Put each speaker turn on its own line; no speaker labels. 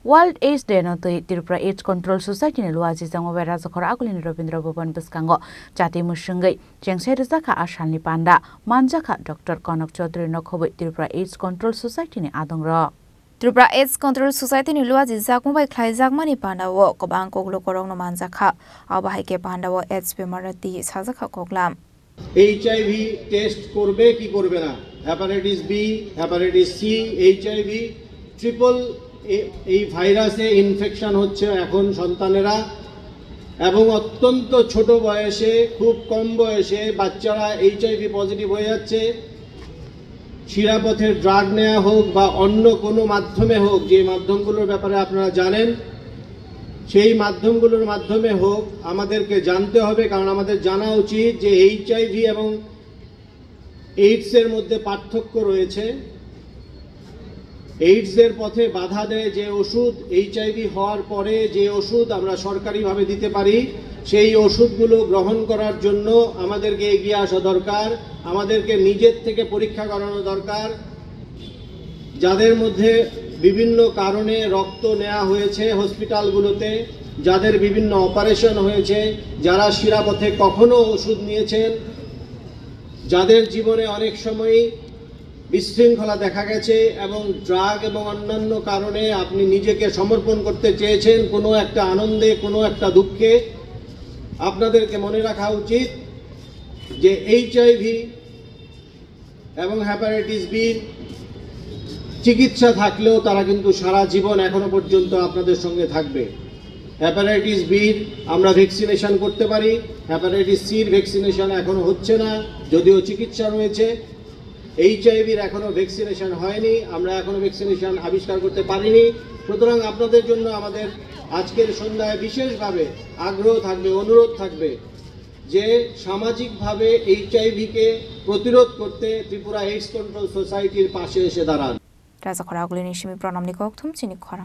World AIDS Day no tui Tripura AIDS Control Society ni luaji jango bai rajakora agulini Rabindra Bhavan biskango jati musungai jengsai rizaka ashalni panda manjaka Dr. Kanak Chaudhary no khoboi Tripura AIDS Control Society ni adongra
Tripura AIDS Control Society ni luaji jakmo bai khlai jakmani panda wo kobang koklo korong no manjaka abahai ke panda wo AIDS bemarati sajaka koklam
HIV test korbe ki korbe na hepatitis B hepatitis C HIV triple এই ভাইরাসে infection হচ্ছে এখন সন্তানেরা এবং অত্যন্ত ছোট বয়সে খুব কম বয়সে বাচ্চারা এইচআইভি পজিটিভ হয়ে যাচ্ছে শিরাপথের ড্রাগ নেওয়া হোক বা অন্য কোনো মাধ্যমে হোক যে মাধ্যমগুলোর ব্যাপারে আপনারা জানেন সেই মাধ্যমগুলোর মাধ্যমে হোক আমাদেরকে জানতে হবে কারণ আমাদের জানা উচিত যে এইচআইভি এবং এইডসের মধ্যে পার্থক্য রয়েছে এইডসের পথে বাধা দেয় যে ওষুধ এইচআইভি হওয়ার পরে যে ওষুধ আমরা সরকারিভাবে দিতে পারি সেই ওষুধগুলো গ্রহণ করার জন্য আমাদেরকে এগিয়ে আসা দরকার আমাদেরকে নিজের থেকে পরীক্ষা করানো দরকার যাদের মধ্যে বিভিন্ন কারণে রক্ত নেওয়া হয়েছে হসপিটালগুলোতে যাদের বিভিন্ন অপারেশন হয়েছে যারা শিরাপথে কখনো ওষুধ নিয়েছেন যাদের জীবনে অনেক সময়ই বিশৃঙ্খলা দেখা গেছে এবং ড্রাগ এবং অন্যান্য কারণে আপনি নিজেকে সমর্পণ করতে চেয়েছেন কোনো একটা আনন্দে কোনো একটা দুঃখে আপনাদেরকে মনে রাখা উচিত যে এইচআইভি এবং হ্যাপাটাইটিস বি চিকিৎসা থাকলেও তারা কিন্তু সারা জীবন এখনো পর্যন্ত আপনাদের সঙ্গে থাকবে হ্যাপাটাইটিস বির আমরা ভ্যাকসিনেশন করতে পারি হ্যাপাটাইটিস সির ভ্যাকসিনেশন এখনো হচ্ছে না যদিও চিকিৎসা রয়েছে এইচআইভির এখনো ভ্যাকসিনেশন হয়নি আমরা এখনো ভ্যাকসিনেশন আবিষ্কার করতে পারিনি সুতরাং আপনাদের জন্য আমাদের আজকের সন্ধ্যায় বিশেষভাবে আগ্রহ থাকবে অনুরোধ থাকবে যে সামাজিকভাবে এইচআইভিকে প্রতিরোধ করতে ত্রিপুরা এইডস কন্ট্রোল সোসাইটির পাশে এসে দাঁড়ান
রাজা খরা আগলিনি সিমি প্রণাম নিকক থুম চিনি খরা